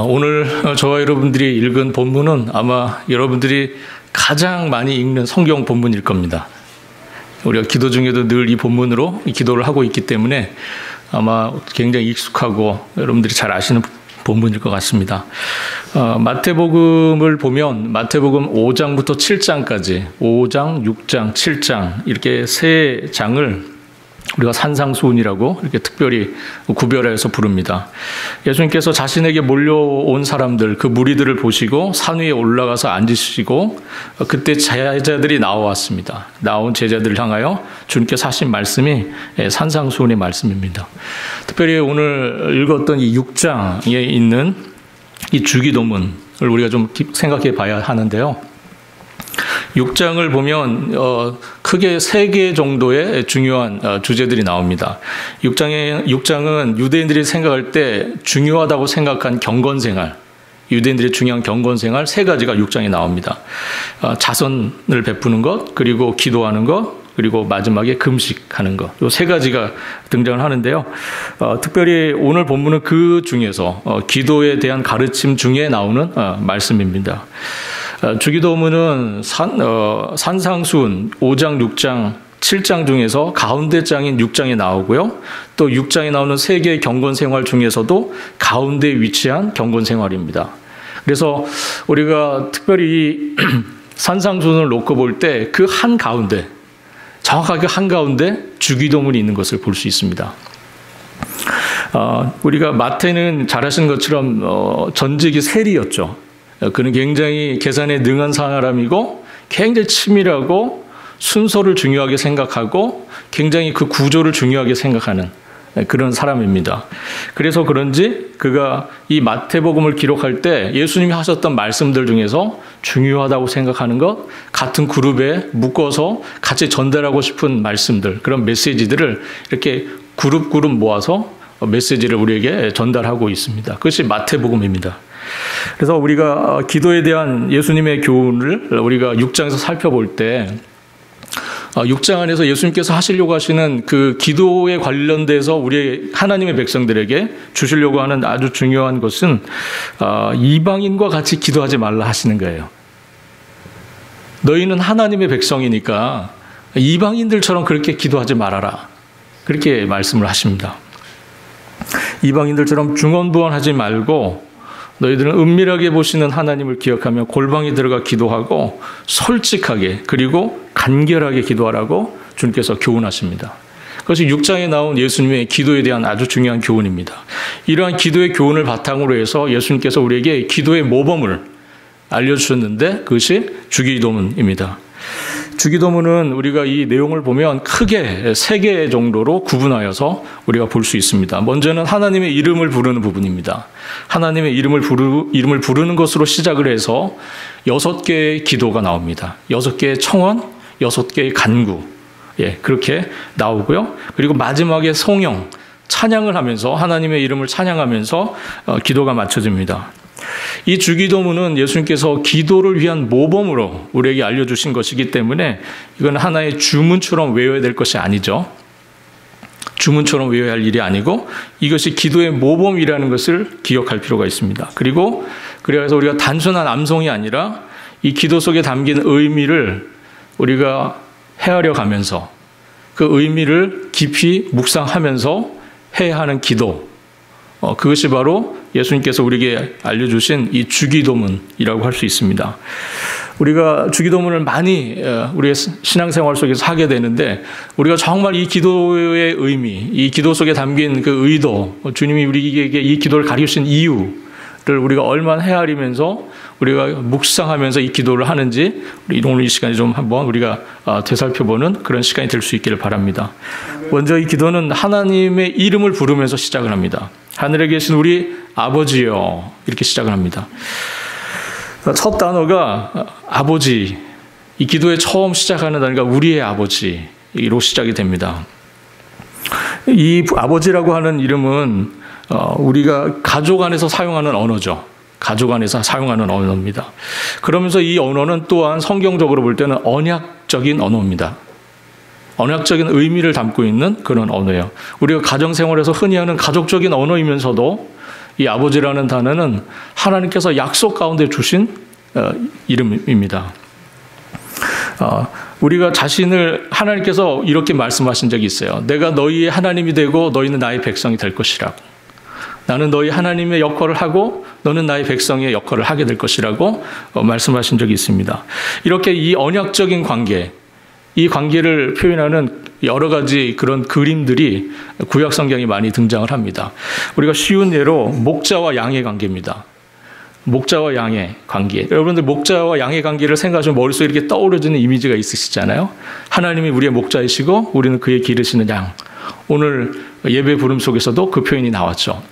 오늘 저와 여러분들이 읽은 본문은 아마 여러분들이 가장 많이 읽는 성경 본문일 겁니다. 우리가 기도 중에도 늘 이 본문으로 기도를 하고 있기 때문에 아마 굉장히 익숙하고 여러분들이 잘 아시는 본문일 것 같습니다. 마태복음을 보면 마태복음 5장부터 7장까지 5장, 6장, 7장 이렇게 세 장을 우리가 산상수훈이라고 이렇게 특별히 구별해서 부릅니다. 예수님께서 자신에게 몰려온 사람들, 그 무리들을 보시고 산 위에 올라가서 앉으시고 그때 제자들이 나와왔습니다. 나온 제자들을 향하여 주님께서 하신 말씀이 산상수훈의 말씀입니다. 특별히 오늘 읽었던 이 6장에 있는 이 주기도문을 우리가 좀 생각해 봐야 하는데요. 6장을 보면 크게 3개 정도의 중요한 주제들이 나옵니다. 6장은 유대인들이 생각할 때 중요하다고 생각한 경건생활, 유대인들의 중요한 경건생활 3가지가 6장에 나옵니다. 자선을 베푸는 것, 그리고 기도하는 것, 그리고 마지막에 금식하는 것. 이 3가지가 등장을 하는데요. 특별히 오늘 본문은 그 중에서 기도에 대한 가르침 중에 나오는 말씀입니다. 주기도문은 산상수훈 5장, 6장, 7장 중에서 가운데 장인 6장에 나오고요. 또 6장에 나오는 3개의 경건생활 중에서도 가운데에 위치한 경건생활입니다. 그래서 우리가 특별히 산상수훈을 놓고 볼 때 그 한가운데, 정확하게 한가운데 주기도문이 있는 것을 볼 수 있습니다. 우리가 마태는 잘 아시는 것처럼 전직이 세리였죠. 그는 굉장히 계산에 능한 사람이고 굉장히 치밀하고 순서를 중요하게 생각하고 굉장히 그 구조를 중요하게 생각하는 그런 사람입니다. 그래서 그런지 그가 이 마태복음을 기록할 때 예수님이 하셨던 말씀들 중에서 중요하다고 생각하는 것, 같은 그룹에 묶어서 같이 전달하고 싶은 말씀들, 그런 메시지들을 이렇게 그룹 모아서 메시지를 우리에게 전달하고 있습니다. 그것이 마태복음입니다. 그래서 우리가 기도에 대한 예수님의 교훈을 우리가 6장에서 살펴볼 때 6장 안에서 예수님께서 하시려고 하시는 그 기도에 관련돼서 우리 하나님의 백성들에게 주시려고 하는 아주 중요한 것은 이방인과 같이 기도하지 말라 하시는 거예요. 너희는 하나님의 백성이니까 이방인들처럼 그렇게 기도하지 말아라. 그렇게 말씀을 하십니다. 이방인들처럼 중언부언하지 말고 너희들은 은밀하게 보시는 하나님을 기억하며 골방에 들어가 기도하고 솔직하게 그리고 간결하게 기도하라고 주님께서 교훈하십니다. 그것이 6장에 나온 예수님의 기도에 대한 아주 중요한 교훈입니다. 이러한 기도의 교훈을 바탕으로 해서 예수님께서 우리에게 기도의 모범을 알려주셨는데 그것이 주기도문입니다. 주기도문은 우리가 이 내용을 보면 크게 3개 정도로 구분하여서 우리가 볼 수 있습니다. 먼저는 하나님의 이름을 부르는 부분입니다. 하나님의 이름을 부르는 것으로 시작을 해서 6개의 기도가 나옵니다. 6개의 청원, 6개의 간구. 그렇게 나오고요. 그리고 마지막에 성령, 찬양을 하면서 하나님의 이름을 찬양하면서 기도가 맞춰집니다. 이 주기도문은 예수님께서 기도를 위한 모범으로 우리에게 알려주신 것이기 때문에 이건 하나의 주문처럼 외워야 될 것이 아니죠. 주문처럼 외워야 할 일이 아니고 이것이 기도의 모범이라는 것을 기억할 필요가 있습니다. 그래서 우리가 단순한 암송이 아니라 이 기도 속에 담긴 의미를 우리가 헤아려 가면서 그 의미를 깊이 묵상하면서 해야 하는 기도, 그것이 바로 예수님께서 우리에게 알려주신 이 주기도문이라고 할 수 있습니다. 우리가 주기도문을 많이 우리의 신앙생활 속에서 하게 되는데 우리가 정말 이 기도의 의미, 이 기도 속에 담긴 그 의도, 주님이 우리에게 이 기도를 가르치신 이유를 우리가 얼마나 헤아리면서 우리가 묵상하면서 이 기도를 하는지 오늘 이 시간에 좀 한번 우리가 되살펴보는 그런 시간이 될 수 있기를 바랍니다. 먼저 이 기도는 하나님의 이름을 부르면서 시작을 합니다. 하늘에 계신 우리 아버지요 이렇게 시작을 합니다. 첫 단어가 아버지, 이 기도에 처음 시작하는 단어가 우리의 아버지로 시작이 됩니다. 이 아버지라고 하는 이름은 우리가 가족 안에서 사용하는 언어죠. 가족 안에서 사용하는 언어입니다. 그러면서 이 언어는 또한 성경적으로 볼 때는 언약적인 언어입니다. 언약적인 의미를 담고 있는 그런 언어예요. 우리가 가정생활에서 흔히 하는 가족적인 언어이면서도 이 아버지라는 단어는 하나님께서 약속 가운데 주신 이름입니다. 우리가 자신을 하나님께서 이렇게 말씀하신 적이 있어요. 내가 너희의 하나님이 되고 너희는 나의 백성이 될 것이라고. 나는 너희 하나님의 역할을 하고 너는 나의 백성의 역할을 하게 될 것이라고 말씀하신 적이 있습니다. 이렇게 이 언약적인 관계, 이 관계를 표현하는 여러 가지 그런 그림들이 구약 성경에 많이 등장을 합니다. 우리가 쉬운 예로 목자와 양의 관계입니다. 목자와 양의 관계. 여러분들 목자와 양의 관계를 생각하시면 머릿속에 이렇게 떠오르는 이미지가 있으시잖아요. 하나님이 우리의 목자이시고 우리는 그의 기르시는 양. 오늘 예배 부름 속에서도 그 표현이 나왔죠.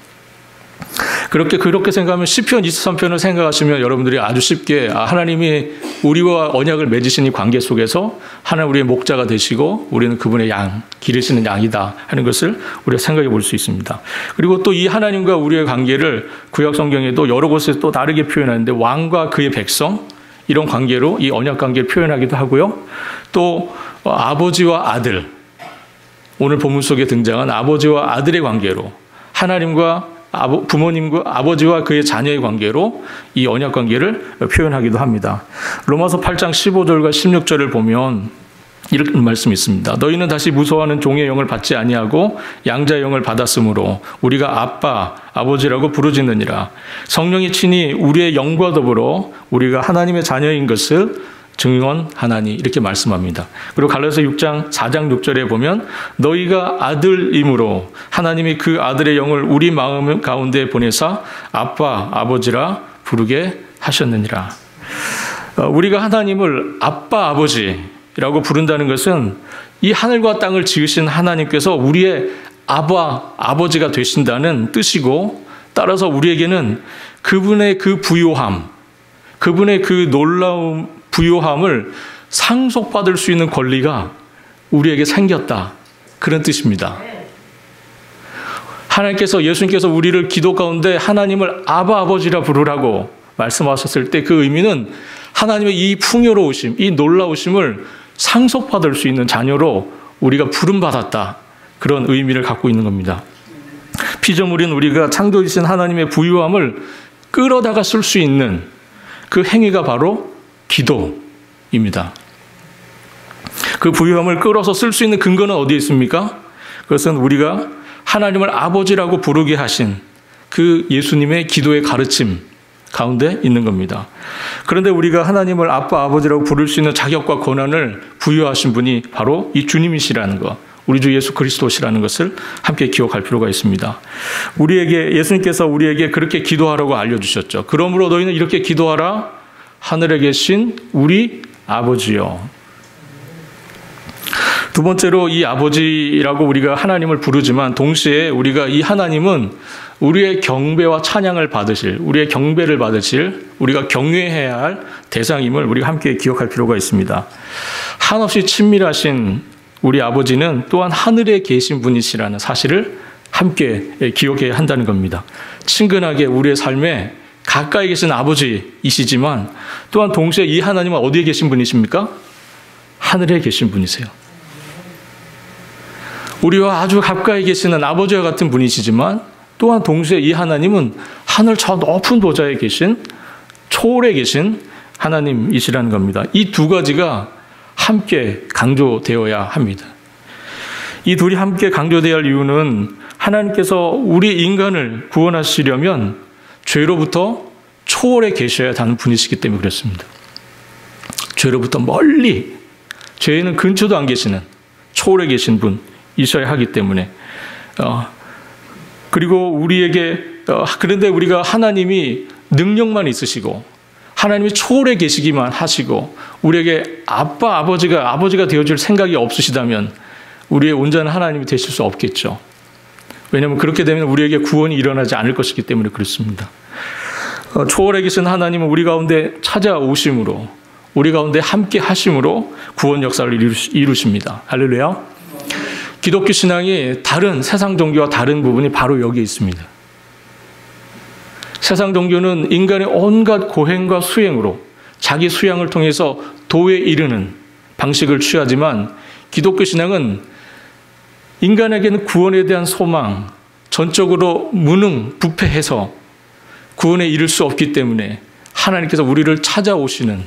그렇게 생각하면 시편 23편을 생각하시면 여러분들이 아주 쉽게 하나님이 우리와 언약을 맺으신 이 관계 속에서 하나님 우리의 목자가 되시고 우리는 그분의 양, 기르시는 양이다 하는 것을 우리가 생각해 볼 수 있습니다. 그리고 또 이 하나님과 우리의 관계를 구약 성경에도 여러 곳에서 또 다르게 표현하는데 왕과 그의 백성 이런 관계로 이 언약 관계를 표현하기도 하고요. 또 아버지와 아들, 오늘 본문 속에 등장한 아버지와 아들의 관계로 하나님과 부모님과 아버지와 그의 자녀의 관계로 이 언약 관계를 표현하기도 합니다. 로마서 8장 15절과 16절을 보면 이런 말씀이 있습니다. 너희는 다시 무서워하는 종의 영을 받지 아니하고 양자의 영을 받았으므로 우리가 아빠, 아버지라고 부르짖느니라. 성령이 친히 우리의 영과 더불어 우리가 하나님의 자녀인 것을 증언하나니 이렇게 말씀합니다. 그리고 갈라디아서 6장 4장 6절에 보면 너희가 아들이므로 하나님이 그 아들의 영을 우리 마음 가운데 보내사 아빠, 아버지라 부르게 하셨느니라. 우리가 하나님을 아빠, 아버지라고 부른다는 것은 이 하늘과 땅을 지으신 하나님께서 우리의 아바, 아버지가 되신다는 뜻이고 따라서 우리에게는 그분의 그 부요함, 그분의 그 놀라운 부요함을 상속받을 수 있는 권리가 우리에게 생겼다. 그런 뜻입니다. 하나님께서 예수님께서 우리를 기도 가운데 하나님을 아바 아버지라 부르라고 말씀하셨을 때 그 의미는 하나님의 이 풍요로우심, 이 놀라우심을 상속받을 수 있는 자녀로 우리가 부름받았다. 그런 의미를 갖고 있는 겁니다. 피조물인 우리가 창조주신 하나님의 부요함을 끌어다가 쓸 수 있는 그 행위가 바로 기도입니다. 그 부요함을 끌어서 쓸 수 있는 근거는 어디에 있습니까? 그것은 우리가 하나님을 아버지라고 부르게 하신 그 예수님의 기도의 가르침 가운데 있는 겁니다. 그런데 우리가 하나님을 아빠, 아버지라고 부를 수 있는 자격과 권한을 부여하신 분이 바로 이 주님이시라는 것, 우리 주 예수 그리스도시라는 것을 함께 기억할 필요가 있습니다. 예수님께서 우리에게 그렇게 기도하라고 알려주셨죠. 그러므로 너희는 이렇게 기도하라. 하늘에 계신 우리 아버지요. 두 번째로 이 아버지라고 우리가 하나님을 부르지만 동시에 우리가 이 하나님은 우리의 경배와 찬양을 받으실, 우리의 경배를 받으실, 우리가 경외해야 할 대상임을 우리가 함께 기억할 필요가 있습니다. 한없이 친밀하신 우리 아버지는 또한 하늘에 계신 분이시라는 사실을 함께 기억해야 한다는 겁니다. 친근하게 우리의 삶에 가까이 계신 아버지이시지만 또한 동시에 이 하나님은 어디에 계신 분이십니까? 하늘에 계신 분이세요. 우리와 아주 가까이 계시는 아버지와 같은 분이시지만 또한 동시에 이 하나님은 하늘 저 높은 보좌에 계신 초월에 계신 하나님이시라는 겁니다. 이 두 가지가 함께 강조되어야 합니다. 이 둘이 함께 강조되어야 할 이유는 하나님께서 우리 인간을 구원하시려면 죄로부터 초월에 계셔야 하는 분이시기 때문에 그렇습니다. 죄로부터 멀리, 죄에는 근처도 안 계시는 초월에 계신 분이셔야 하기 때문에 그리고 우리에게 그런데 우리가 하나님이 능력만 있으시고 하나님이 초월에 계시기만 하시고 우리에게 아빠, 아버지가 되어줄 생각이 없으시다면 우리의 온전한 하나님이 되실 수 없겠죠. 왜냐하면 그렇게 되면 우리에게 구원이 일어나지 않을 것이기 때문에 그렇습니다. 초월에 계신 하나님은 우리 가운데 찾아오심으로 우리 가운데 함께 하심으로 구원 역사를 이루십니다. 할렐루야. 기독교 신앙이 다른 세상 종교와 다른 부분이 바로 여기에 있습니다. 세상 종교는 인간의 온갖 고행과 수행으로 자기 수양을 통해서 도에 이르는 방식을 취하지만 기독교 신앙은 인간에게는 구원에 대한 소망, 전적으로 무능, 부패해서 구원에 이를 수 없기 때문에 하나님께서 우리를 찾아오시는,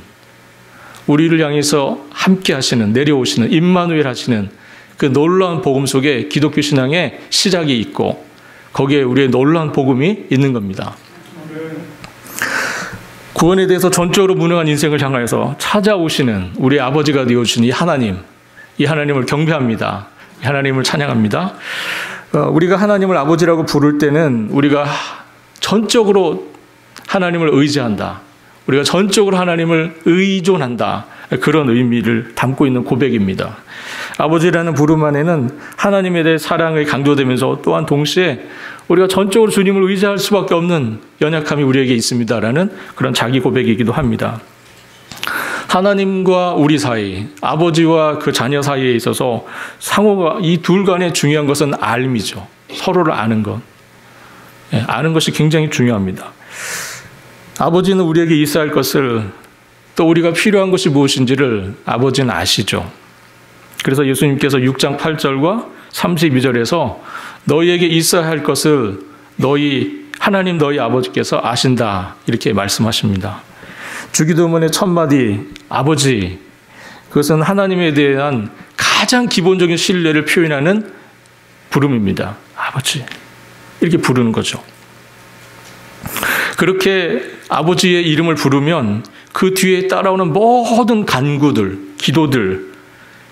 우리를 향해서 함께 하시는, 내려오시는, 임마누엘 하시는 그 놀라운 복음 속에 기독교 신앙의 시작이 있고 거기에 우리의 놀라운 복음이 있는 겁니다. 구원에 대해서 전적으로 무능한 인생을 향하여서 찾아오시는 우리 아버지가 되어주신 이 하나님을 경배합니다. 이 하나님을 찬양합니다. 우리가 하나님을 아버지라고 부를 때는 우리가 전적으로 하나님을 의지한다. 우리가 전적으로 하나님을 의존한다. 그런 의미를 담고 있는 고백입니다. 아버지라는 부름 안에는 하나님에 대해 사랑이 강조되면서 또한 동시에 우리가 전적으로 주님을 의지할 수밖에 없는 연약함이 우리에게 있습니다라는 그런 자기 고백이기도 합니다. 하나님과 우리 사이, 아버지와 그 자녀 사이에 있어서 상호가 이 둘 간의 중요한 것은 알미죠. 서로를 아는 것. 아는 것이 굉장히 중요합니다. 아버지는 우리에게 있어야 할 것을, 또 우리가 필요한 것이 무엇인지를 아버지는 아시죠. 그래서 예수님께서 6장 8절과 32절에서 너희에게 있어야 할 것을 하나님 너희 아버지께서 아신다, 이렇게 말씀하십니다. 주기도문의 첫 마디 아버지, 그것은 하나님에 대한 가장 기본적인 신뢰를 표현하는 부름입니다. 아버지, 이렇게 부르는 거죠. 그렇게 아버지의 이름을 부르면 그 뒤에 따라오는 모든 간구들, 기도들,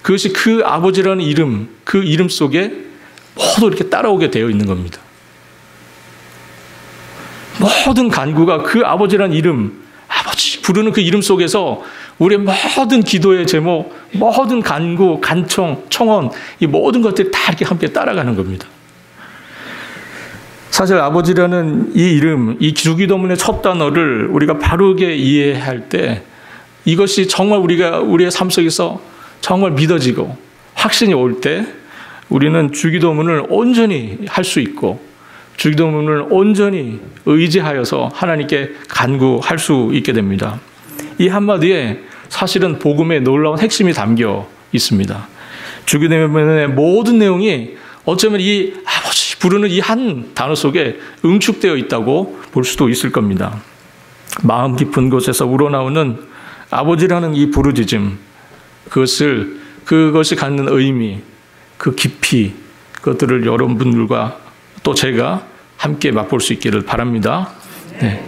그것이 그 아버지라는 이름, 그 이름 속에 모두 이렇게 따라오게 되어 있는 겁니다. 모든 간구가 그 아버지라는 이름, 아버지 부르는 그 이름 속에서 우리의 모든 기도의 제목, 모든 간구, 간청, 청원, 이 모든 것들이 다 이렇게 함께 따라가는 겁니다. 사실 아버지라는 이 이름, 이 주기도문의 첫 단어를 우리가 바르게 이해할 때 이것이 정말 우리의 삶 속에서 정말 믿어지고 확신이 올 때 우리는 주기도문을 온전히 할 수 있고 주기도문을 온전히 의지하여서 하나님께 간구할 수 있게 됩니다. 이 한마디에 사실은 복음의 놀라운 핵심이 담겨 있습니다. 주기도문의 모든 내용이 어쩌면 이 아버지 부르는 이 한 단어 속에 응축되어 있다고 볼 수도 있을 겁니다. 마음 깊은 곳에서 우러나오는 아버지라는 이 부르짖음, 그것이 갖는 의미, 그 깊이, 그것들을 여러분들과 또 제가 함께 맛볼 수 있기를 바랍니다. 네.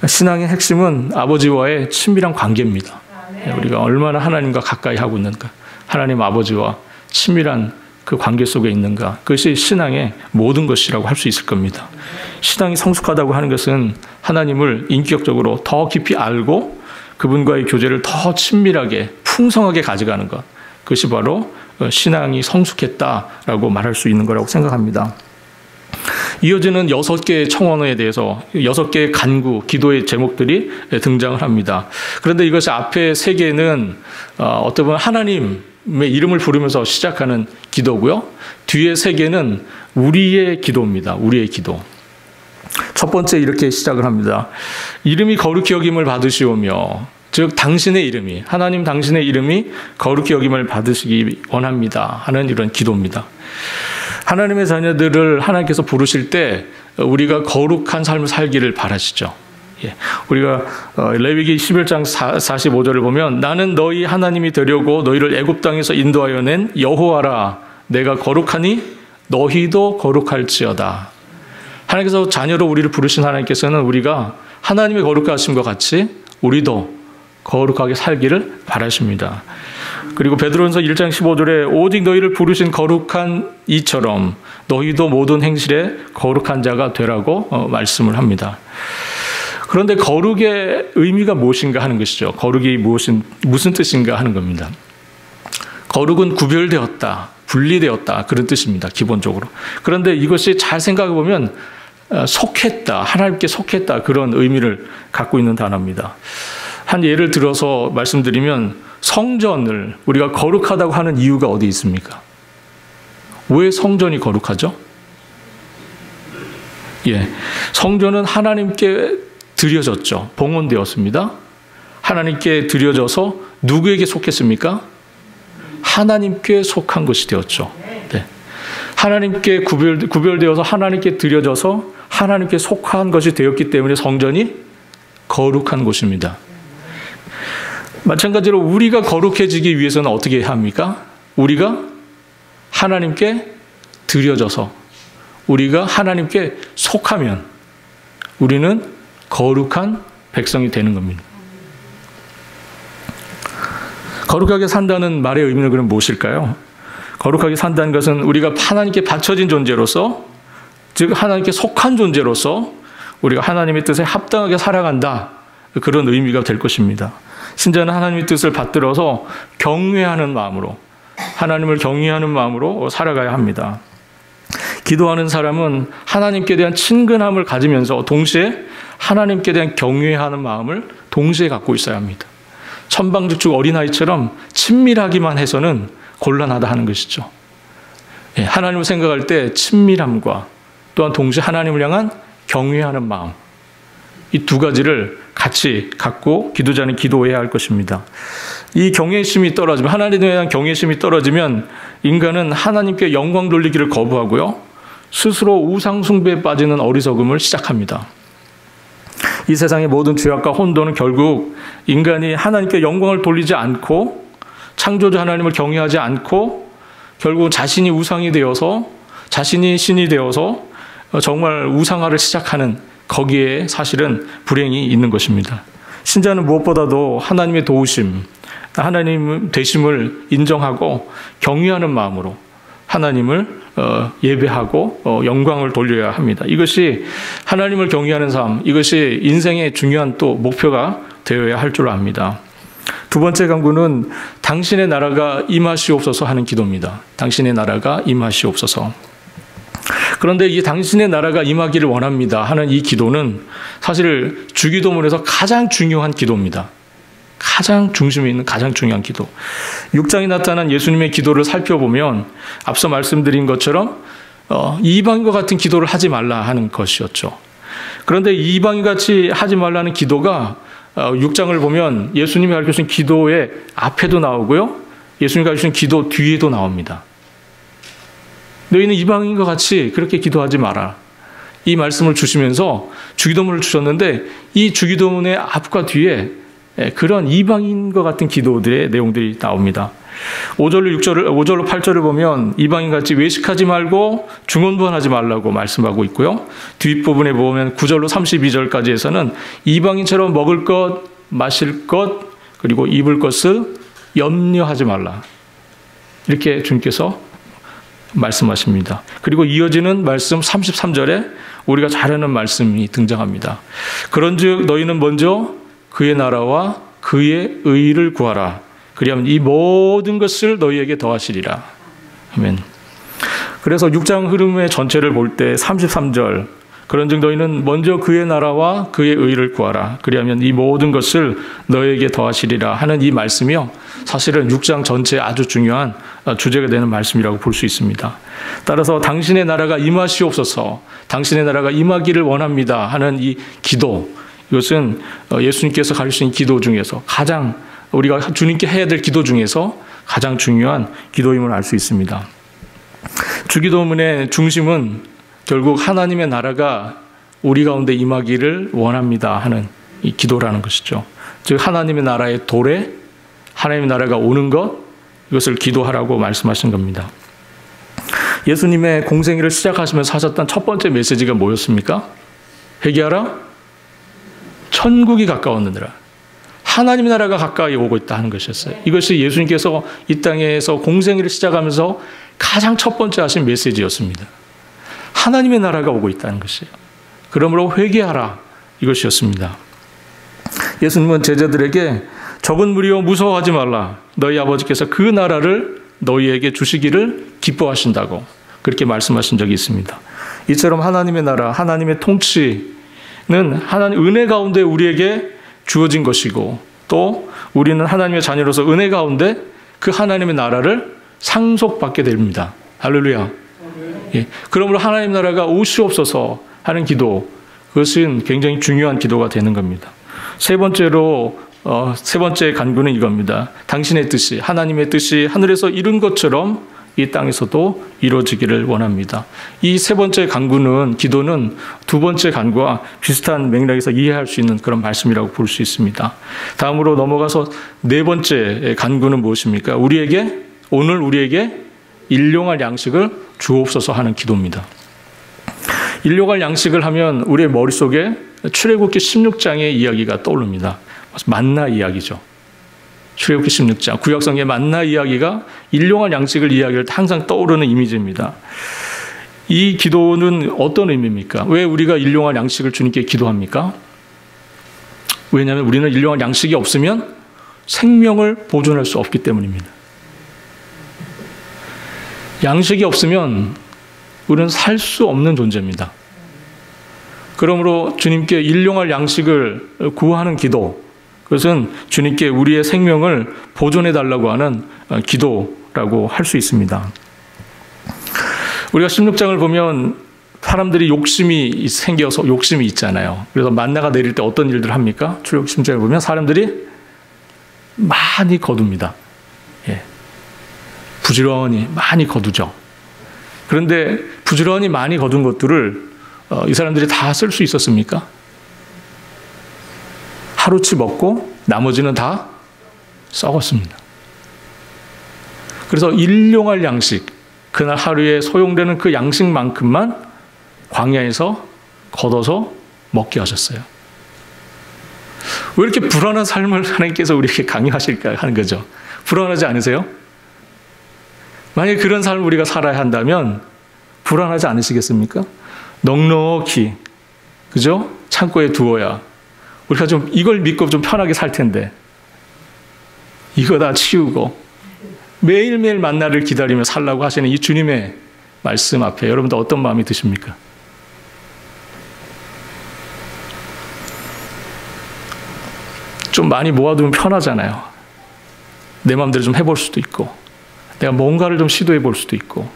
신앙의 핵심은 아버지와의 친밀한 관계입니다. 우리가 얼마나 하나님과 가까이 하고 있는가, 하나님 아버지와 친밀한 그 관계 속에 있는가, 그것이 신앙의 모든 것이라고 할 수 있을 겁니다. 신앙이 성숙하다고 하는 것은 하나님을 인격적으로 더 깊이 알고 그분과의 교제를 더 친밀하게 풍성하게 가져가는 것, 그것이 바로 신앙이 성숙했다라고 말할 수 있는 거라고 생각합니다. 이어지는 6개의 청원에 대해서 6개의 간구, 기도의 제목들이 등장을 합니다. 그런데 이것이 앞에 3개는 어떻게 보면 하나님의 이름을 부르면서 시작하는 기도고요. 뒤에 3개는 우리의 기도입니다. 우리의 기도. 첫 번째 이렇게 시작을 합니다. 이름이 거룩히 여김을 받으시오며, 즉 당신의 이름이, 하나님 당신의 이름이 거룩히 여김을 받으시기 원합니다 하는 이런 기도입니다. 하나님의 자녀들을 하나님께서 부르실 때 우리가 거룩한 삶을 살기를 바라시죠. 우리가 레위기 11장 45절을 보면 나는 너희 하나님이 되려고 너희를 애굽 땅에서 인도하여 낸 여호와라, 내가 거룩하니 너희도 거룩할지어다. 하나님께서 자녀로 우리를 부르신 하나님께서는 우리가 하나님의 거룩하심과 같이 우리도 거룩하게 살기를 바라십니다. 그리고 베드로전서 1장 15절에 오직 너희를 부르신 거룩한 이처럼 너희도 모든 행실에 거룩한 자가 되라고 말씀을 합니다. 그런데 거룩의 의미가 무엇인가 하는 것이죠. 거룩이 무슨 뜻인가 하는 겁니다. 거룩은 구별되었다, 분리되었다, 그런 뜻입니다. 기본적으로. 그런데 이것이 잘 생각해 보면 속했다, 하나님께 속했다, 그런 의미를 갖고 있는 단어입니다. 한 예를 들어서 말씀드리면 성전을 우리가 거룩하다고 하는 이유가 어디 있습니까? 왜 성전이 거룩하죠? 성전은 하나님께 드려졌죠. 봉헌되었습니다. 하나님께 드려져서 누구에게 속했습니까? 하나님께 속한 것이 되었죠. 하나님께 구별되어서 하나님께 드려져서 하나님께 속한 것이 되었기 때문에 성전이 거룩한 곳입니다. 마찬가지로 우리가 거룩해지기 위해서는 어떻게 해야 합니까? 우리가 하나님께 드려져서 우리가 하나님께 속하면 우리는 거룩한 백성이 되는 겁니다. 거룩하게 산다는 말의 의미는 그럼 무엇일까요? 거룩하게 산다는 것은 우리가 하나님께 바쳐진 존재로서, 즉 하나님께 속한 존재로서 우리가 하나님의 뜻에 합당하게 살아간다, 그런 의미가 될 것입니다. 신자는 하나님의 뜻을 받들어서 경외하는 마음으로, 하나님을 경외하는 마음으로 살아가야 합니다. 기도하는 사람은 하나님께 대한 친근함을 가지면서 동시에 하나님께 대한 경외하는 마음을 동시에 갖고 있어야 합니다. 천방지축 어린아이처럼 친밀하기만 해서는 곤란하다 하는 것이죠. 하나님을 생각할 때 친밀함과 또한 동시에 하나님을 향한 경외하는 마음, 이 두 가지를 같이 갖고 기도자는 기도해야 할 것입니다. 이 경외심이 떨어지면, 하나님에 대한 경외심이 떨어지면 인간은 하나님께 영광 돌리기를 거부하고요, 스스로 우상 숭배에 빠지는 어리석음을 시작합니다. 이 세상의 모든 죄악과 혼돈은 결국 인간이 하나님께 영광을 돌리지 않고 창조주 하나님을 경외하지 않고 결국 자신이 우상이 되어서, 자신이 신이 되어서 정말 우상화를 시작하는, 거기에 사실은 불행이 있는 것입니다. 신자는 무엇보다도 하나님의 도우심, 하나님 되심을 인정하고 경외하는 마음으로 하나님을 예배하고 영광을 돌려야 합니다. 이것이 하나님을 경외하는 삶, 이것이 인생의 중요한 또 목표가 되어야 할 줄 압니다. 두 번째 간구는 당신의 나라가 임하시옵소서 하는 기도입니다. 당신의 나라가 임하시옵소서. 그런데 이 당신의 나라가 임하기를 원합니다 하는 이 기도는 사실 주기도문에서 가장 중요한 기도입니다. 가장 중심에 있는 가장 중요한 기도. 6장에 나타난 예수님의 기도를 살펴보면 앞서 말씀드린 것처럼 이방인과 같은 기도를 하지 말라 하는 것이었죠. 그런데 이방인같이 하지 말라는 기도가 6장을 보면 예수님이 가르쳐주신 기도의 앞에도 나오고요, 예수님이 가르쳐주신 기도 뒤에도 나옵니다. 너희는 이방인과 같이 그렇게 기도하지 마라, 이 말씀을 주시면서 주기도문을 주셨는데 이 주기도문의 앞과 뒤에 그런 이방인과 같은 기도들의 내용들이 나옵니다. 5절로 8절을 보면 이방인같이 외식하지 말고 중언부언하지 말라고 말씀하고 있고요, 뒷부분에 보면 9절로 32절까지 해서는 이방인처럼 먹을 것, 마실 것, 그리고 입을 것을 염려하지 말라, 이렇게 주님께서 말씀하십니다. 그리고 이어지는 말씀 33절에 우리가 잘 아는 말씀이 등장합니다. 그런즉 너희는 먼저 그의 나라와 그의 의를 구하라. 그리하면 이 모든 것을 너희에게 더하시리라. 아멘. 그래서 6장 흐름의 전체를 볼 때 33절, 그런즉 너희는 먼저 그의 나라와 그의 의를 구하라. 그리하면 이 모든 것을 너희에게 더하시리라 하는 이 말씀이요, 사실은 6장 전체에 아주 중요한 주제가 되는 말씀이라고 볼 수 있습니다. 따라서 당신의 나라가 임하시옵소서, 당신의 나라가 임하기를 원합니다 하는 이 기도, 이것은 예수님께서 가르치신 기도 중에서 가장, 우리가 주님께 해야 될 기도 중에서 가장 중요한 기도임을 알 수 있습니다. 주기도문의 중심은 결국 하나님의 나라가 우리 가운데 임하기를 원합니다 하는 이 기도라는 것이죠. 즉 하나님의 나라의 도래, 하나님의 나라가 오는 것, 이것을 기도하라고 말씀하신 겁니다. 예수님의 공생애를 시작하시면서 하셨던 첫 번째 메시지가 뭐였습니까? 회개하라, 천국이 가까웠느니라. 하나님의 나라가 가까이 오고 있다 하는 것이었어요. 이것이 예수님께서 이 땅에서 공생애를 시작하면서 가장 첫 번째 하신 메시지였습니다. 하나님의 나라가 오고 있다는 것이에요. 그러므로 회개하라, 이것이었습니다. 예수님은 제자들에게 적은 무리여 무서워하지 말라, 너희 아버지께서 그 나라를 너희에게 주시기를 기뻐하신다고 그렇게 말씀하신 적이 있습니다. 이처럼 하나님의 나라, 하나님의 통치는 하나님 은혜 가운데 우리에게 주어진 것이고, 또 우리는 하나님의 자녀로서 은혜 가운데 그 하나님의 나라를 상속받게 됩니다. 할렐루야. 예. 그러므로 하나님 나라가 오시옵소서 하는 기도, 그것은 굉장히 중요한 기도가 되는 겁니다. 세 번째 간구는 이겁니다. 당신의 뜻이, 하나님의 뜻이 하늘에서 이룬 것처럼 이 땅에서도 이루어지기를 원합니다. 이 세 번째 간구는, 기도는 두 번째 간구와 비슷한 맥락에서 이해할 수 있는 그런 말씀이라고 볼 수 있습니다. 다음으로 넘어가서 네 번째 간구는 무엇입니까? 오늘 우리에게 일용할 양식을 주옵소서 하는 기도입니다. 일용할 양식을 하면 우리의 머릿속에 출애굽기 16장의 이야기가 떠오릅니다. 만나 이야기죠. 출애굽기 16장, 구약성의 만나 이야기가 일용할 양식을 이야기를 항상 떠오르는 이미지입니다. 이 기도는 어떤 의미입니까? 왜 우리가 일용할 양식을 주님께 기도합니까? 왜냐하면 우리는 일용할 양식이 없으면 생명을 보존할 수 없기 때문입니다. 양식이 없으면 우리는 살 수 없는 존재입니다. 그러므로 주님께 일용할 양식을 구하는 기도, 그것은 주님께 우리의 생명을 보존해 달라고 하는 기도라고 할 수 있습니다. 우리가 16장을 보면 사람들이 욕심이 생겨서 욕심이 있잖아요. 그래서 만나가 내릴 때 어떤 일들을 합니까? 출애굽 16장을 보면 사람들이 많이 거둡니다. 부지런히 많이 거두죠. 그런데 부지런히 많이 거둔 것들을 이 사람들이 다 쓸 수 있었습니까? 하루치 먹고 나머지는 다 썩었습니다. 그래서 일용할 양식, 그날 하루에 소용되는 그 양식만큼만 광야에서 걷어서 먹게 하셨어요. 왜 이렇게 불안한 삶을 하나님께서 우리에게 강요하실까 하는 거죠. 불안하지 않으세요? 만약에 그런 삶을 우리가 살아야 한다면 불안하지 않으시겠습니까? 넉넉히, 그죠? 창고에 두어야 우리가 좀 이걸 믿고 좀 편하게 살 텐데 이거 다 치우고 매일매일 만나를 기다리며 살라고 하시는 이 주님의 말씀 앞에 여러분들 어떤 마음이 드십니까? 좀 많이 모아두면 편하잖아요. 내 마음대로 좀 해볼 수도 있고 내가 뭔가를 좀 시도해 볼 수도 있고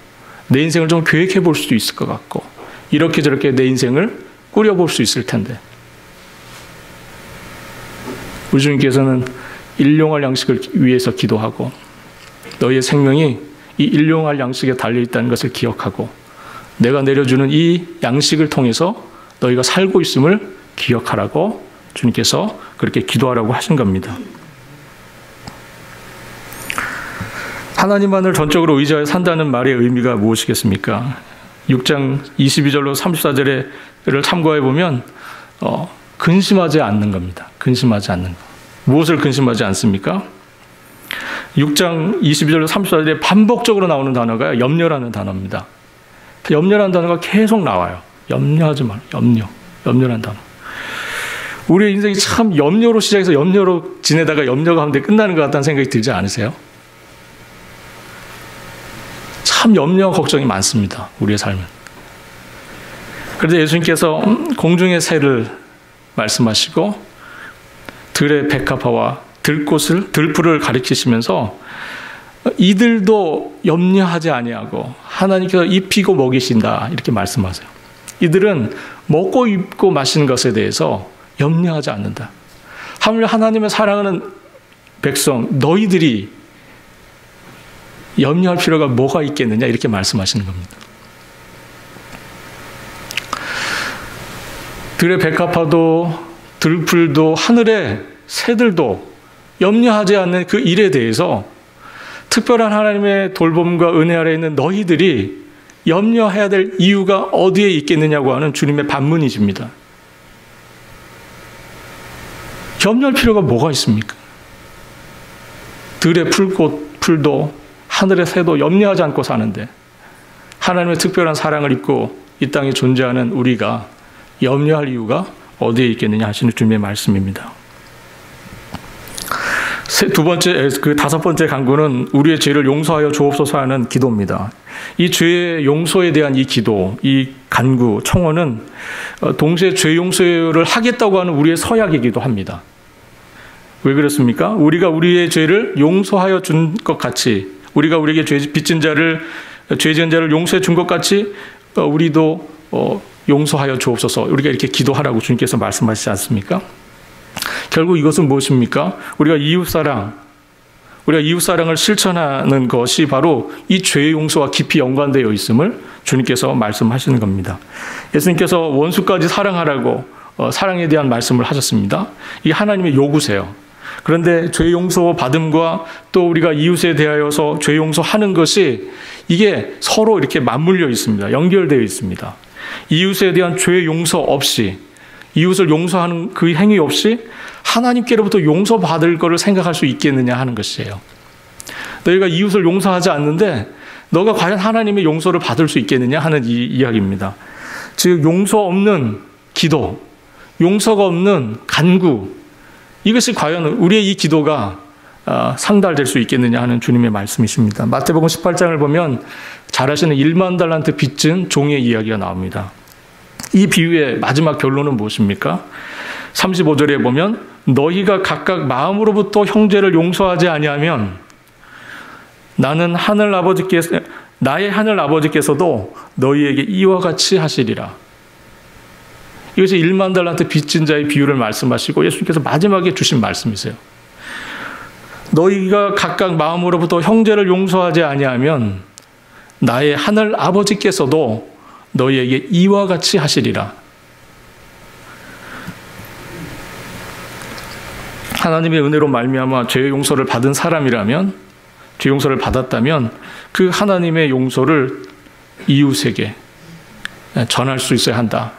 내 인생을 좀 계획해 볼 수도 있을 것 같고 이렇게 저렇게 내 인생을 꾸려볼 수 있을 텐데 우리 주님께서는 일용할 양식을 위해서 기도하고 너희의 생명이 이 일용할 양식에 달려있다는 것을 기억하고 내가 내려주는 이 양식을 통해서 너희가 살고 있음을 기억하라고 주님께서 그렇게 기도하라고 하신 겁니다. 하나님만을 전적으로 의지하여 산다는 말의 의미가 무엇이겠습니까? 6장 22절로 34절을 참고해 보면 근심하지 않는 겁니다. 근심하지 않는 것. 무엇을 근심하지 않습니까? 6장 22절로 34절에 반복적으로 나오는 단어가 염려라는 단어입니다. 염려라는 단어가 계속 나와요. 염려하지 마라. 염려라는 단어. 우리의 인생이 참 염려로 시작해서 염려로 지내다가 염려 가운데 끝나는 것 같다는 생각이 들지 않으세요? 참 염려, 걱정이 많습니다. 우리의 삶은. 그런데 예수님께서 공중의 새를 말씀하시고 들의 백합화와 들풀을 가리키시면서 이들도 염려하지 아니하고 하나님께서 입히고 먹이신다 이렇게 말씀하세요. 이들은 먹고 입고 마시는 것에 대해서 염려하지 않는다. 하물며 하나님을 사랑하는 백성 너희들이 염려할 필요가 뭐가 있겠느냐 이렇게 말씀하시는 겁니다. 들의 백합화도 들풀도 하늘의 새들도 염려하지 않는 그 일에 대해서 특별한 하나님의 돌봄과 은혜 아래 있는 너희들이 염려해야 될 이유가 어디에 있겠느냐고 하는 주님의 반문이십니다. 염려할 필요가 뭐가 있습니까? 들의 풀도 하늘의 새도 염려하지 않고 사는데 하나님의 특별한 사랑을 입고 이 땅에 존재하는 우리가 염려할 이유가 어디에 있겠느냐 하시는 주님의 말씀입니다. 다섯 번째 간구는 우리의 죄를 용서하여 주옵소서 하는 기도입니다. 이 죄의 용서에 대한 이 기도, 이 간구, 청원은 동시에 죄 용서를 하겠다고 하는 우리의 서약이기도 합니다. 왜 그렇습니까? 우리가 우리의 죄를 용서하여 준 것 같이, 우리가 우리에게 죄 지은 자를 용서해 준 것 같이 우리도 용서하여 주옵소서. 우리가 이렇게 기도하라고 주님께서 말씀하시지 않습니까? 결국 이것은 무엇입니까? 우리가 이웃사랑, 우리가 이웃사랑을 실천하는 것이 바로 이 죄의 용서와 깊이 연관되어 있음을 주님께서 말씀하시는 겁니다. 예수님께서 원수까지 사랑하라고 사랑에 대한 말씀을 하셨습니다. 이게 하나님의 요구세요. 그런데 죄 용서 받음과 또 우리가 이웃에 대하여서 죄 용서하는 것이 이게 서로 이렇게 맞물려 있습니다. 연결되어 있습니다. 이웃에 대한 죄 용서 없이, 이웃을 용서하는 그 행위 없이 하나님께로부터 용서받을 것을 생각할 수 있겠느냐 하는 것이에요. 너희가 이웃을 용서하지 않는데 너가 과연 하나님의 용서를 받을 수 있겠느냐 하는 이 이야기입니다. 즉 용서 없는 기도, 용서가 없는 간구, 이것이 과연 우리의 이 기도가 상달될 수 있겠느냐 하는 주님의 말씀이십니다. 마태복음 18장을 보면 잘 아시는 1만 달란트 빚진 종의 이야기가 나옵니다. 이 비유의 마지막 결론은 무엇입니까? 35절에 보면 너희가 각각 마음으로부터 형제를 용서하지 아니하면 나의 하늘 아버지께서도 너희에게 이와 같이 하시리라. 이것이 1만 달란트 빚진 자의 비유를 말씀하시고 예수님께서 마지막에 주신 말씀이세요. 너희가 각각 마음으로부터 형제를 용서하지 아니하면 나의 하늘 아버지께서도 너희에게 이와 같이 하시리라. 하나님의 은혜로 말미암아 죄의 용서를 받은 사람이라면, 죄 용서를 받았다면 그 하나님의 용서를 이웃에게 전할 수 있어야 한다.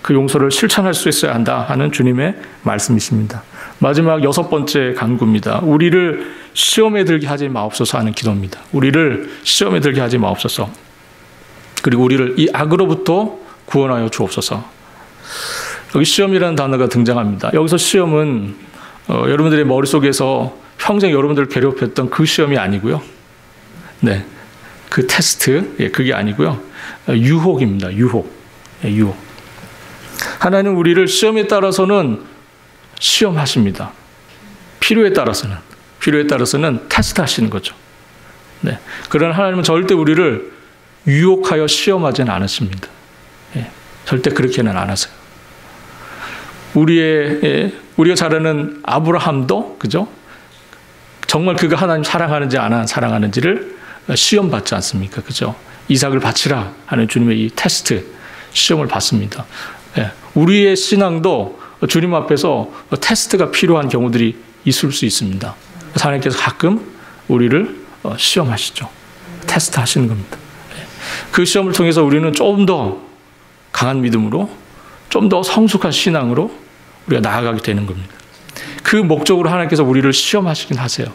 그 용서를 실천할 수 있어야 한다 하는 주님의 말씀이십니다. 마지막 6번째 간구입니다. 우리를 시험에 들게 하지 마옵소서 하는 기도입니다. 우리를 시험에 들게 하지 마옵소서. 그리고 우리를 이 악으로부터 구원하여 주옵소서. 여기 시험이라는 단어가 등장합니다. 여기서 시험은 여러분들의 머릿속에서 평생 여러분들을 괴롭혔던 그 시험이 아니고요. 네, 그 테스트, 그게 아니고요. 유혹입니다. 유혹. 하나님은 우리를 시험에 따라서는 시험하십니다. 필요에 따라서는 테스트하시는 거죠. 네. 그러나 하나님은 절대 우리를 유혹하여 시험하지는 않으십니다. 절대 그렇게는 안 하세요. 우리가 잘 아는 아브라함도, 그죠? 정말 그가 하나님 사랑하는지 안 사랑하는지를 시험받지 않습니까? 그죠? 이삭을 바치라 하는 주님의 이 테스트, 시험을 받습니다. 우리의 신앙도 주님 앞에서 테스트가 필요한 경우들이 있을 수 있습니다. 하나님께서 가끔 우리를 시험하시죠. 테스트 하시는 겁니다. 그 시험을 통해서 우리는 좀 더 강한 믿음으로, 좀 더 성숙한 신앙으로 우리가 나아가게 되는 겁니다. 그 목적으로 하나님께서 우리를 시험하시긴 하세요.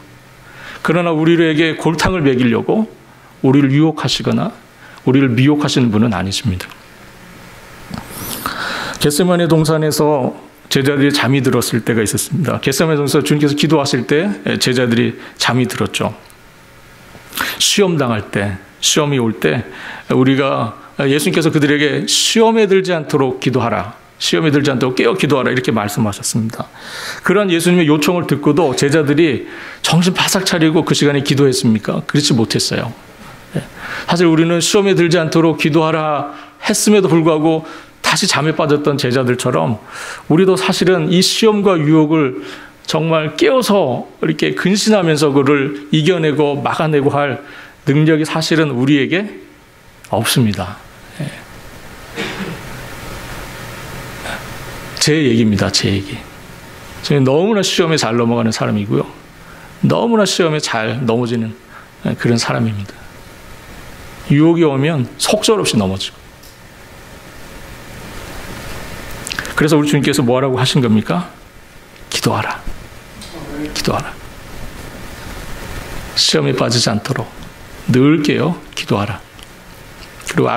그러나 우리에게 골탕을 먹이려고 우리를 유혹하시거나 우리를 미혹하시는 분은 아니십니다. 겟세마네 동산에서 제자들이 잠이 들었을 때가 있었습니다. 겟세마네 동산에서 주님께서 기도하실 때 제자들이 잠이 들었죠. 시험 당할 때, 시험이 올 때 우리가 예수님께서 그들에게 시험에 들지 않도록 기도하라. 시험에 들지 않도록 깨어 기도하라. 이렇게 말씀하셨습니다. 그런 예수님의 요청을 듣고도 제자들이 정신 바싹 차리고 그 시간에 기도했습니까? 그렇지 못했어요. 사실 우리는 시험에 들지 않도록 기도하라 했음에도 불구하고 다시 잠에 빠졌던 제자들처럼 우리도 사실은 이 시험과 유혹을 정말 깨어서 이렇게 근신하면서 그를 이겨내고 막아내고 할 능력이 사실은 우리에게 없습니다. 제 얘기입니다. 제 얘기. 저는 너무나 시험에 잘 넘어가는 사람이고요. 너무나 시험에 잘 넘어지는 그런 사람입니다. 유혹이 오면 속절없이 넘어지고. 그래서 우리 주님께서 뭐라고 하신 겁니까? 기도하라. 기도하라. 시험에 빠지지 않도록 늘 깨어 기도하라. 그리고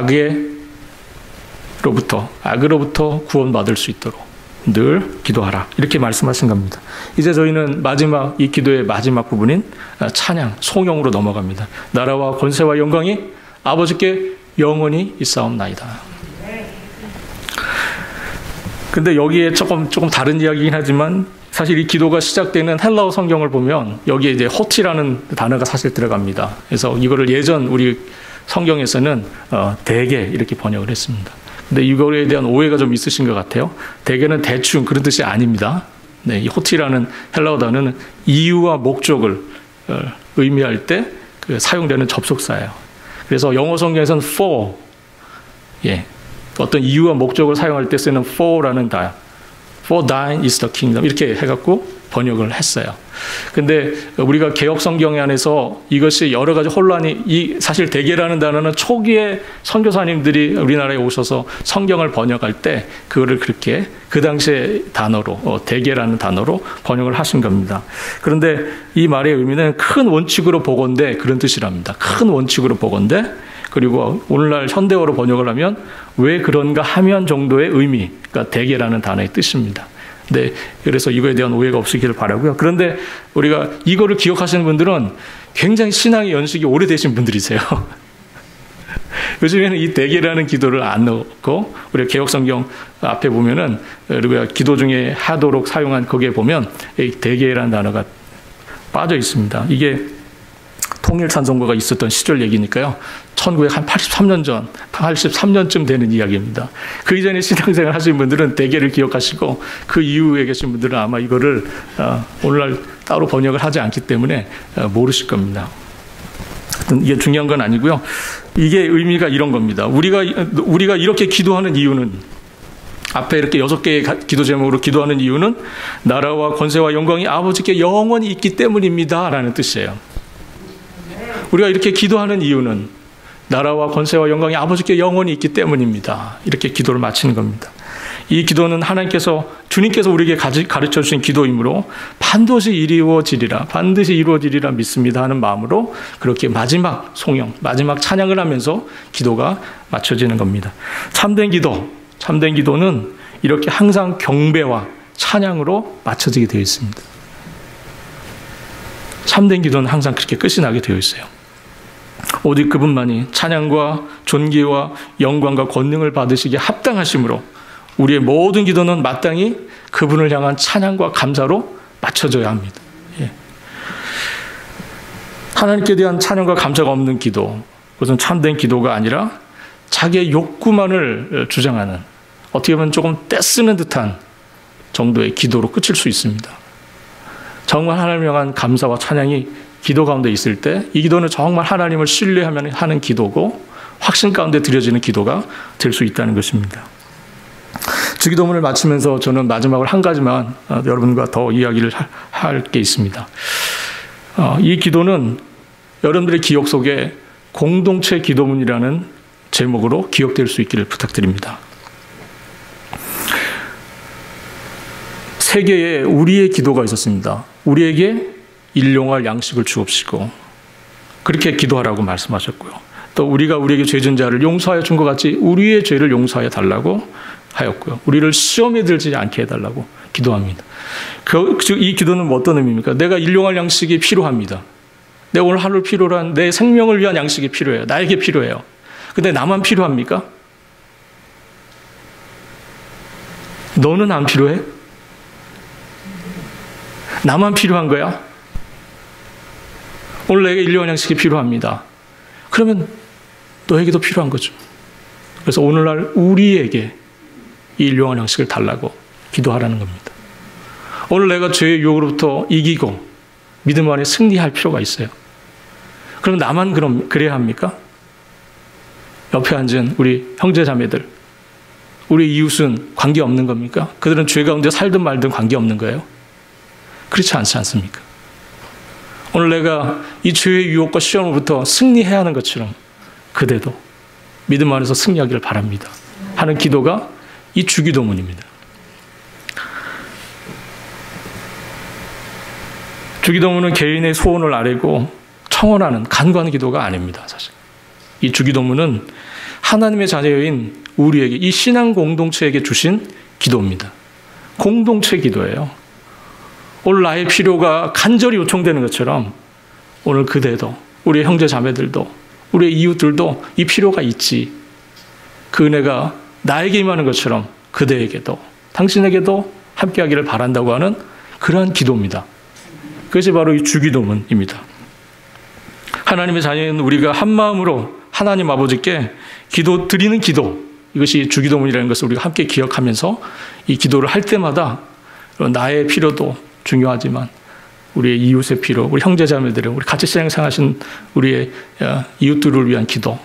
악으로부터 구원받을 수 있도록 늘 기도하라. 이렇게 말씀하신 겁니다. 이제 저희는 이 기도의 마지막 부분인 찬양, 송영으로 넘어갑니다. 나라와 권세와 영광이 아버지께 영원히 있사옵나이다. 근데 여기에 조금 다른 이야기이긴 하지만 사실 이 기도가 시작되는 헬라어 성경을 보면 여기에 이제 호티라는 단어가 사실 들어갑니다. 그래서 이거를 예전 우리 성경에서는 대개 이렇게 번역을 했습니다. 근데 이거에 대한 오해가 좀 있으신 것 같아요. 대개는 대충 그런 뜻이 아닙니다. 네, 이 호티라는 헬라어 단어는 이유와 목적을 의미할 때 사용되는 접속사예요. 그래서 영어 성경에서는 for, 어떤 이유와 목적을 사용할 때 쓰는 for라는 다, for thine is the kingdom 이렇게 해갖고 번역을 했어요. 근데 우리가 개역 성경 안에서 이것이 여러 가지 혼란이, 사실 대개라는 단어는 초기에 선교사님들이 우리나라에 오셔서 성경을 번역할 때 그거를 그렇게 그 당시의 단어로 대개라는 단어로 번역을 하신 겁니다. 그런데 이 말의 의미는 큰 원칙으로 보건대 그런 뜻이랍니다. 큰 원칙으로 보건대, 그리고 오늘날 현대어로 번역을 하면 왜 그런가 하면 정도의 의미, 그러니까 대개라는 단어의 뜻입니다. 네, 그래서 이거에 대한 오해가 없으기를 바라고요. 그런데 우리가 이거를 기억하시는 분들은 굉장히 신앙의 연식이 오래되신 분들이세요. 요즘에는 이 대개라는 기도를 안 넣고 우리가 개역성경 앞에 보면은 우리가 기도 중에 하도록 사용한 거기에 보면 이 대개라는 단어가 빠져 있습니다. 이게 통일찬송가가 있었던 시절 얘기니까요. 1983년 전, 83년쯤 되는 이야기입니다. 그 이전에 신앙생활 하신 분들은 대개를 기억하시고 그 이후에 계신 분들은 아마 이거를 오늘날 따로 번역을 하지 않기 때문에 모르실 겁니다. 이게 중요한 건 아니고요. 이게 의미가 이런 겁니다. 우리가 이렇게 기도하는 이유는, 앞에 이렇게 6개의 기도 제목으로 기도하는 이유는 나라와 권세와 영광이 아버지께 영원히 있기 때문입니다 라는 뜻이에요. 우리가 이렇게 기도하는 이유는 나라와 권세와 영광이 아버지께 영원히 있기 때문입니다. 이렇게 기도를 마치는 겁니다. 이 기도는 주님께서 우리에게 가르쳐 주신 기도이므로 반드시 이루어지리라 믿습니다 하는 마음으로 그렇게 마지막 송영, 마지막 찬양을 하면서 기도가 마쳐지는 겁니다. 참된 기도는 이렇게 항상 경배와 찬양으로 마쳐지게 되어 있습니다. 참된 기도는 항상 그렇게 끝이 나게 되어 있어요. 오직 그분만이 찬양과 존귀와 영광과 권능을 받으시기에 합당하심으로 우리의 모든 기도는 마땅히 그분을 향한 찬양과 감사로 맞춰져야 합니다. 하나님께 대한 찬양과 감사가 없는 기도, 그것은 참된 기도가 아니라 자기의 욕구만을 주장하는, 어떻게 보면 조금 떼쓰는 듯한 정도의 기도로 끝일 수 있습니다. 정말 하나님을 향한 감사와 찬양이 기도 가운데 있을 때 이 기도는 정말 하나님을 신뢰하며 하는 기도고 확신 가운데 드려지는 기도가 될 수 있다는 것입니다. 주기도문을 마치면서 저는 마지막으로 한 가지만 여러분과 더 이야기를 할 게 있습니다. 이 기도는 여러분들의 기억 속에 공동체 기도문이라는 제목으로 기억될 수 있기를 부탁드립니다. 세계에 우리의 기도가 있었습니다. 우리에게 일용할 양식을 주옵시고 그렇게 기도하라고 말씀하셨고요. 또 우리가 우리에게 죄진 자를 용서하여 준 것 같이 우리의 죄를 용서하여 달라고 하였고요. 우리를 시험에 들지 않게 해달라고 기도합니다. 이 기도는 어떤 의미입니까? 내가 일용할 양식이 필요합니다. 내가 오늘 하루 필요로 한 내 생명을 위한 양식이 필요해요. 나에게 필요해요. 근데 나만 필요합니까? 너는 안 필요해? 나만 필요한 거야? 오늘 내게 일용할 양식이 필요합니다. 그러면 너에게도 필요한 거죠. 그래서 오늘날 우리에게 이 일용할 양식을 달라고 기도하라는 겁니다. 오늘 내가 죄의 유혹으로부터 이기고 믿음 안에 승리할 필요가 있어요. 그럼 나만 그래야 합니까? 옆에 앉은 우리 형제 자매들, 우리 이웃은 관계없는 겁니까? 그들은 죄 가운데 살든 말든 관계없는 거예요? 그렇지 않지 않습니까? 오늘 내가 이 죄의 유혹과 시험으로부터 승리해야 하는 것처럼 그대도 믿음 안에서 승리하기를 바랍니다 하는 기도가 이 주기도문입니다. 주기도문은 개인의 소원을 아뢰고 청원하는 간구하는 기도가 아닙니다. 사실 이 주기도문은 하나님의 자녀인 우리에게, 이 신앙 공동체에게 주신 기도입니다. 공동체 기도예요. 오늘 나의 필요가 간절히 요청되는 것처럼 오늘 그대도, 우리 형제 자매들도, 우리 이웃들도 이 필요가 있지. 그 은혜가 나에게 임하는 것처럼 그대에게도, 당신에게도 함께하기를 바란다고 하는 그러한 기도입니다. 그것이 바로 이 주기도문입니다. 하나님의 자녀인 우리가 한 마음으로 하나님 아버지께 기도 드리는 기도, 이것이 주기도문이라는 것을 우리가 함께 기억하면서 이 기도를 할 때마다 나의 필요도 중요하지만 우리의 이웃의 피로, 우리 형제자매들을, 우리 같이 생활하신 우리의 이웃들을 위한 기도,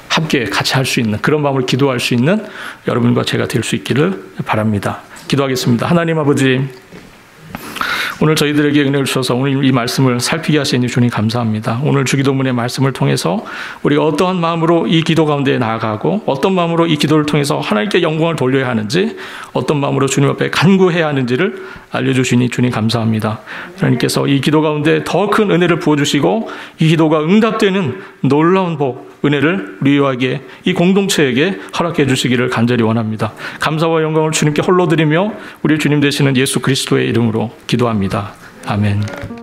함께 같이 할 수 있는 그런 마음을 기도할 수 있는 여러분과 제가 될 수 있기를 바랍니다. 기도하겠습니다. 하나님 아버지, 오늘 저희들에게 은혜를 주셔서 오늘 이 말씀을 살피게 하시니 주님 감사합니다. 오늘 주기도문의 말씀을 통해서 우리가 어떠한 마음으로 이 기도 가운데 나아가고 어떤 마음으로 이 기도를 통해서 하나님께 영광을 돌려야 하는지, 어떤 마음으로 주님 앞에 간구해야 하는지를 알려주시니 주님 감사합니다. 하나님께서 이 기도 가운데 더 큰 은혜를 부어주시고 이 기도가 응답되는 놀라운 복, 은혜를 우리에게, 이 공동체에게 허락해 주시기를 간절히 원합니다. 감사와 영광을 주님께 홀로 드리며 우리 주님 되시는 예수 그리스도의 이름으로 기도합니다. 아멘.